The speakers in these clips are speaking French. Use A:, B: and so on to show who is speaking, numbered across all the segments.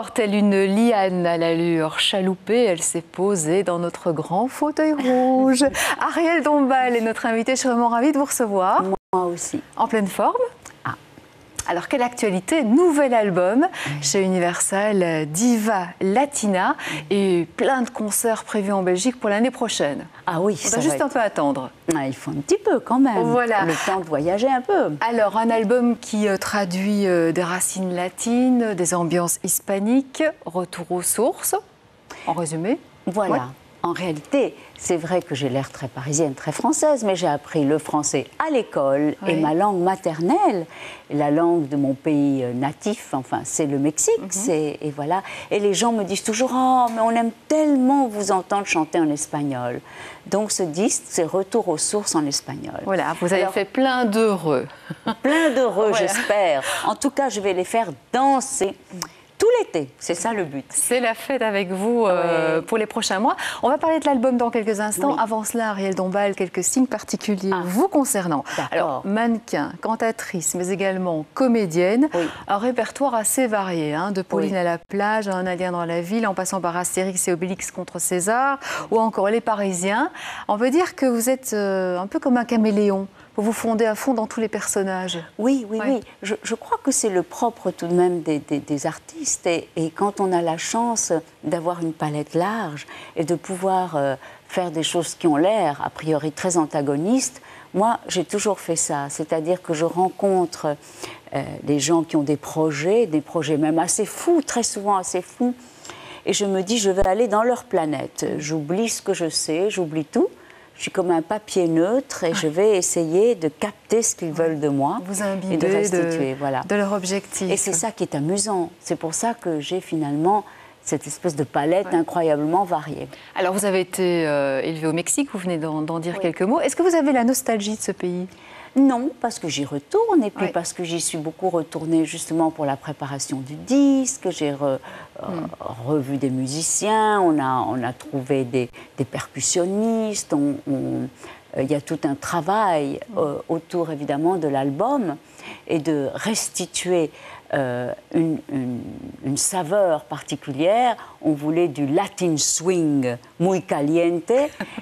A: Alors, telle une liane à l'allure chaloupée, elle s'est posée dans notre grand fauteuil rouge. Ariel Dombal est notre invitée, je suis vraiment ravie de vous recevoir.
B: Moi aussi.
A: En pleine forme.
B: Ah.
A: Alors, quelle actualité? Nouvel album chez Universal, Diva Latina, et plein de concerts prévus en Belgique pour l'année prochaine.
B: Ah oui,
A: on va juste un peu attendre.
B: Ah, il faut un petit peu quand même.
A: Voilà.
B: Le temps de voyager un peu.
A: Alors, un album qui traduit des racines latines, des ambiances hispaniques, retour aux sources, en résumé.
B: Voilà.
A: Ouais.
B: En réalité, c'est vrai que j'ai l'air très parisienne, très française, mais j'ai appris le français à l'école et ma langue maternelle, la langue de mon pays natif, enfin, c'est le Mexique. Et voilà. Et les gens me disent toujours « Oh, mais on aime tellement vous entendre chanter en espagnol ». Donc ce disque, c'est Retour aux sources en espagnol.
A: Voilà, vous avez fait plein d'heureux.
B: Plein d'heureux,
A: voilà.
B: J'espère. En tout cas, je vais les faire danser tout l'été, c'est ça le but.
A: C'est la fête avec vous pour les prochains mois. On va parler de l'album dans quelques instants. Avant cela, Ariel Dombal, quelques signes particuliers vous concernant. Alors, mannequin, cantatrice, mais également comédienne. Un répertoire assez varié, hein, de Pauline à la plage, Un Indien dans la ville, en passant par Astérix et Obélix contre César, ou encore Les Parisiens. On peut dire que vous êtes un peu comme un caméléon. Vous vous fondez à fond dans tous les personnages.
B: Oui. Je crois que c'est le propre tout de même des artistes. Et quand on a la chance d'avoir une palette large et de pouvoir faire des choses qui ont l'air, a priori, très antagonistes, moi, j'ai toujours fait ça. C'est-à-dire que je rencontre des gens qui ont des projets même assez fous, très souvent assez fous. Et je me dis, je vais aller dans leur planète. J'oublie ce que je sais, j'oublie tout. Je suis comme un papier neutre et je vais essayer de capter ce qu'ils veulent de moi et de restituer,
A: de leur objectif.
B: Et c'est ça qui est amusant. C'est pour ça que j'ai finalement cette espèce de palette incroyablement variée.
A: Alors, vous avez été élevé au Mexique, vous venez d'en dire quelques mots. Est-ce que vous avez la nostalgie de ce pays ?
B: Non, parce que j'y retourne et puis parce que j'y suis beaucoup retournée justement pour la préparation du disque. J'ai revu des musiciens, on a trouvé des percussionnistes, il y a tout un travail autour évidemment de l'album et de restituer une saveur particulière. On voulait du Latin swing muy caliente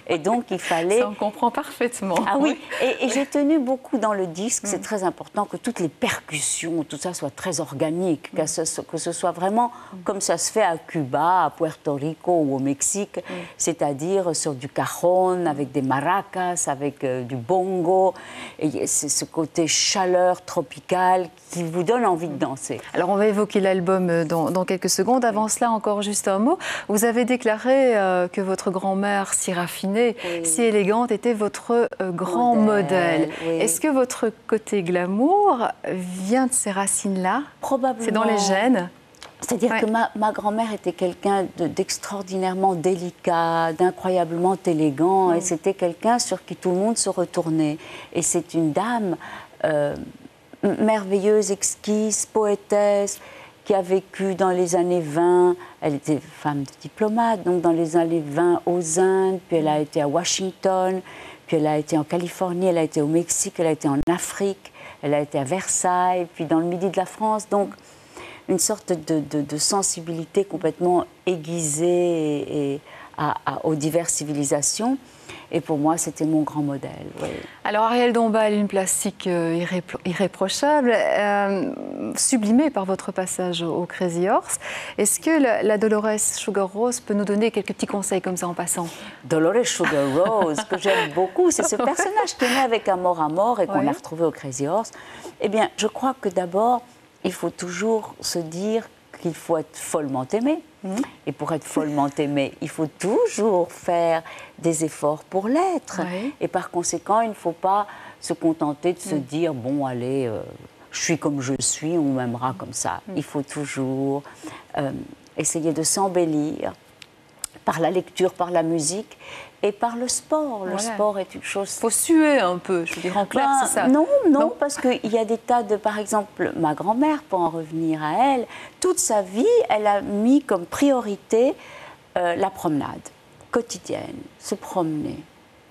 B: et donc il fallait...
A: Ça, on comprend parfaitement.
B: Ah oui, et j'ai tenu beaucoup dans le disque, c'est très important que toutes les percussions, tout ça soit très organique, que ce soit vraiment comme ça se fait à Cuba, à Puerto Rico ou au Mexique, c'est-à-dire sur du cajon, avec des maracas, avec du bongo, et c'est ce côté chaleur tropicale qui vous donne envie de danser.
A: Alors on va évoquer l'album dans quelques secondes. Avant cela, encore juste un mot. Vous avez déclaré que votre grand-mère si raffinée, si élégante, était votre grand modèle. Est-ce que votre côté glamour vient de ces racines-là?
B: Probablement.
A: C'est dans les gènes?
B: C'est-à-dire que ma grand-mère était quelqu'un d'extraordinairement délicat, d'incroyablement élégant, et c'était quelqu'un sur qui tout le monde se retournait. Et c'est une dame merveilleuse, exquise, poétesse, qui a vécu dans les années 20, elle était femme de diplomate, donc dans les années 20 aux Indes, puis elle a été à Washington, puis elle a été en Californie, elle a été au Mexique, elle a été en Afrique, elle a été à Versailles, puis dans le midi de la France, donc une sorte de sensibilité complètement aiguisée et aux diverses civilisations. Et pour moi, c'était mon grand modèle.
A: Alors, Ariel Dombal, une plastique irréprochable, sublimée par votre passage au Crazy Horse. Est-ce que la Dolores Sugar Rose peut nous donner quelques petits conseils comme ça en passant?
B: Dolores Sugar Rose, que j'aime beaucoup, c'est ce personnage qui est né avec Amour à mort et qu'on a retrouvé au Crazy Horse. Eh bien, je crois que d'abord, il faut toujours se dire qu'il faut être follement aimé. Et pour être follement aimé, il faut toujours faire des efforts pour l'être. Et par conséquent, il ne faut pas se contenter de se dire « bon, allez, je suis comme je suis, on m'aimera comme ça ». Il faut toujours essayer de s'embellir par la lecture, par la musique et par le sport. Le sport est une chose...
A: Il faut suer un peu, je veux dire, en clair, c'est ça?
B: Non, parce qu'il y a des tas de... Par exemple, ma grand-mère, pour en revenir à elle, toute sa vie, elle a mis comme priorité la promenade quotidienne, se promener,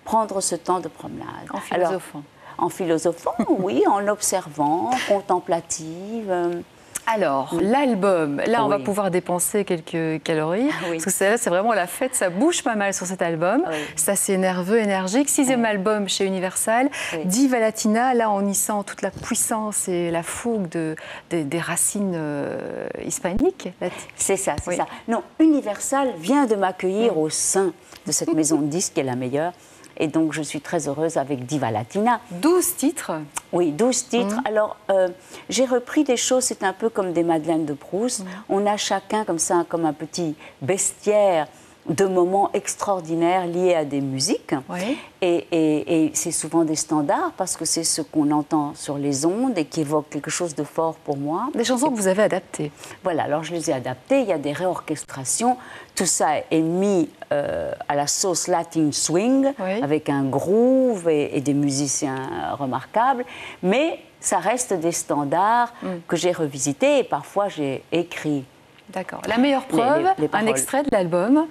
B: prendre ce temps de promenade.
A: En philosophant.
B: En philosophant, oui, en observant, contemplative...
A: Alors, l'album, là, on va pouvoir dépenser quelques calories. Parce que c'est vraiment la fête, ça bouge pas mal sur cet album. C'est assez nerveux, énergique. 6e album chez Universal. Diva Latina, là, on y sent toute la puissance et la fougue des racines hispaniques.
B: C'est ça, c'est ça. Non, Universal vient de m'accueillir au sein de cette maison de disques qui est la meilleure. Et donc, je suis très heureuse avec Diva Latina.
A: 12 titres.
B: Oui, 12 titres. Alors, j'ai repris des choses, c'est un peu comme des Madeleines de Proust. On a chacun comme ça, comme un petit bestiaire de moments extraordinaires liés à des musiques. Et c'est souvent des standards parce que c'est ce qu'on entend sur les ondes et qui évoque quelque chose de fort pour moi.
A: Des chansons que vous avez adaptées.
B: Voilà, alors je les ai adaptées, il y a des réorchestrations. Tout ça est mis à la sauce Latin Swing, avec un groove et des musiciens remarquables. Mais ça reste des standards que j'ai revisités et parfois j'ai écrit.
A: D'accord. La meilleure preuve, un extrait de l'album,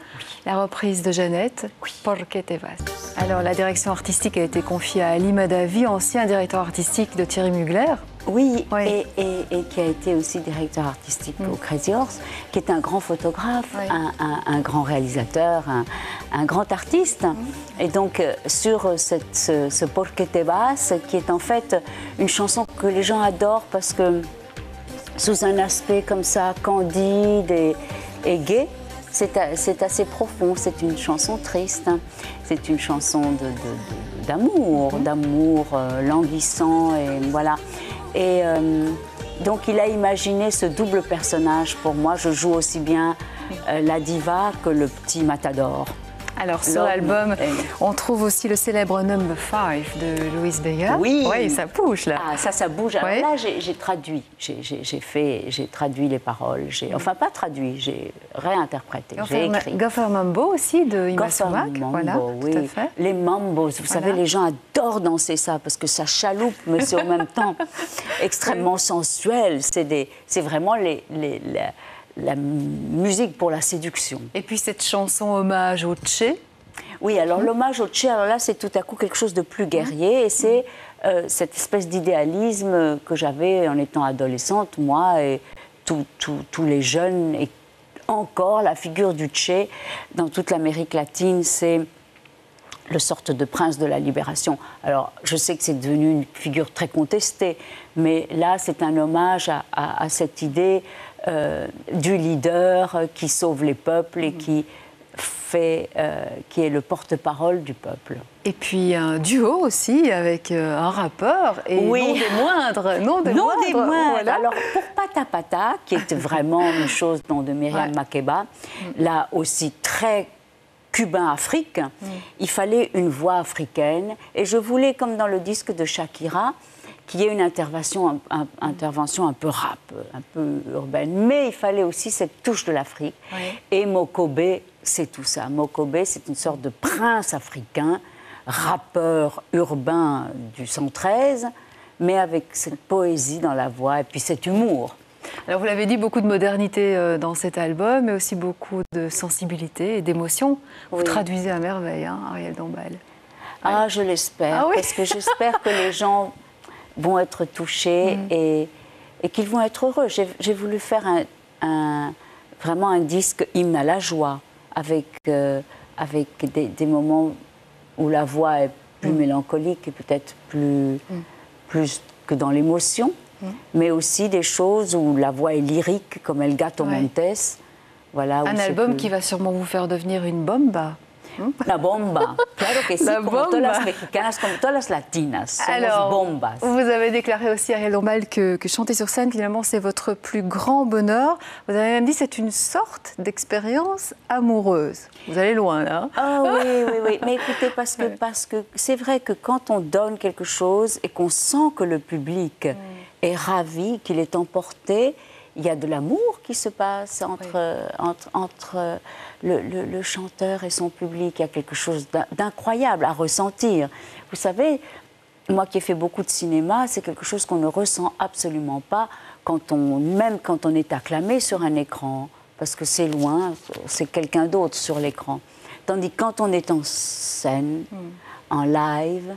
A: la reprise de Jeannette, Por qué te vas. Alors, la direction artistique a été confiée à Ali Madavi, ancien directeur artistique de Thierry Mugler.
B: Oui, et qui a été aussi directeur artistique au Crazy Horse, qui est un grand photographe, un grand réalisateur, un grand artiste. Et donc, sur ce Por qué te vas, qui est en fait une chanson que les gens adorent parce que sous un aspect comme ça, candide et gai, c'est assez profond. C'est une chanson triste, c'est une chanson d'amour, languissant, et voilà. Et donc il a imaginé ce double personnage pour moi. Je joue aussi bien la diva que le petit matador.
A: Alors, sur l'album, on trouve aussi le célèbre Number 5 de Louis Vega.
B: Oui,
A: ça bouge là.
B: Ah, ça bouge. Alors là, j'ai traduit. J'ai traduit les paroles. Enfin, pas traduit, j'ai réinterprété. J'ai écrit.
A: Gopher Mambo aussi de Ima Sumac.
B: Voilà, oui. Tout à fait. Les mambos, vous savez, les gens adorent danser ça parce que ça chaloupe, mais c'est en même temps extrêmement sensuel. C'est vraiment la musique pour la séduction.
A: Et puis cette chanson hommage au Che.
B: Oui, alors l'hommage au Che, alors là c'est tout à coup quelque chose de plus guerrier et c'est cette espèce d'idéalisme que j'avais en étant adolescente, moi et tous les jeunes, et encore la figure du Che dans toute l'Amérique latine, c'est le sorte de prince de la libération. Alors, je sais que c'est devenu une figure très contestée, mais là, c'est un hommage à cette idée du leader qui sauve les peuples et qui est le porte-parole du peuple.
A: Et puis un duo aussi avec un rappeur et non des moindres. Non des moindres.
B: Voilà. Alors, pour Pata Pata, qui est vraiment une chose de Myriam Makeba, là aussi très cubain-Afrique, il fallait une voix africaine. Et je voulais, comme dans le disque de Shakira, qu'il y ait une intervention un peu rap, un peu urbaine. Mais il fallait aussi cette touche de l'Afrique. Et Mokobe, c'est tout ça. Mokobe, c'est une sorte de prince africain, rappeur urbain du 113, mais avec cette poésie dans la voix et puis cet humour.
A: Alors vous l'avez dit, beaucoup de modernité dans cet album, mais aussi beaucoup de sensibilité et d'émotion. Vous traduisez à merveille, hein, Ariel Dombal.
B: Ah, je l'espère, parce que j'espère que les gens vont être touchés et qu'ils vont être heureux. J'ai voulu faire vraiment un disque hymne à la joie, avec des moments où la voix est plus mélancolique et peut-être plus que dans l'émotion, mais aussi des choses où la voix est lyrique, comme El Gato Montes. Voilà,
A: un album qui va sûrement vous faire devenir une bomba.
B: La bomba, claro que sí, como todas las mexicanas, como todas las latinas, somos bombas.
A: Vous avez déclaré aussi, Ariel Dombal, que chanter sur scène, finalement, c'est votre plus grand bonheur. Vous avez même dit que c'est une sorte d'expérience amoureuse. Vous allez loin, là.
B: Ah oui. Mais écoutez, parce que c'est vrai que quand on donne quelque chose et qu'on sent que le public est ravi, qu'il est emporté, il y a de l'amour qui se passe entre le chanteur et son public. Il y a quelque chose d'incroyable à ressentir. Vous savez, moi qui ai fait beaucoup de cinéma, c'est quelque chose qu'on ne ressent absolument pas même quand on est acclamé sur un écran, parce que c'est loin, c'est quelqu'un d'autre sur l'écran. Tandis que quand on est en scène, en live,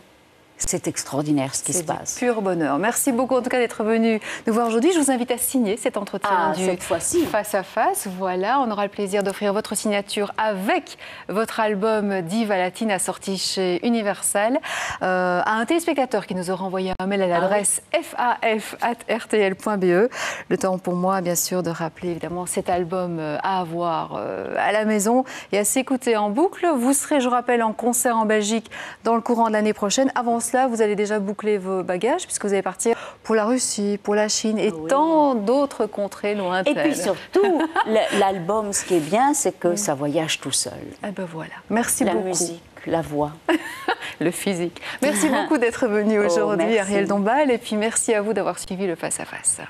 B: c'est extraordinaire ce qui se passe.
A: C'est pur bonheur. Merci beaucoup en tout cas d'être venu nous voir aujourd'hui. Je vous invite à signer cet entretien du
B: cette fois-ci.
A: Face à Face. Voilà, on aura le plaisir d'offrir votre signature avec votre album Diva Latine sorti chez Universal à un téléspectateur qui nous aura envoyé un mail à l'adresse faf@rtl.be. Le temps pour moi, bien sûr, de rappeler évidemment cet album à avoir à la maison et à s'écouter en boucle. Vous serez, je rappelle, en concert en Belgique dans le courant de l'année prochaine. Avant cela, vous allez déjà boucler vos bagages puisque vous allez partir pour la Russie, pour la Chine et tant d'autres contrées lointaines.
B: Et puis surtout, l'album, ce qui est bien, c'est que ça voyage tout seul.
A: Eh ben voilà. Merci beaucoup.
B: La musique, la voix.
A: Le physique. Merci beaucoup d'être venu aujourd'hui, Ariel Dombal. Et puis merci à vous d'avoir suivi le Face à Face.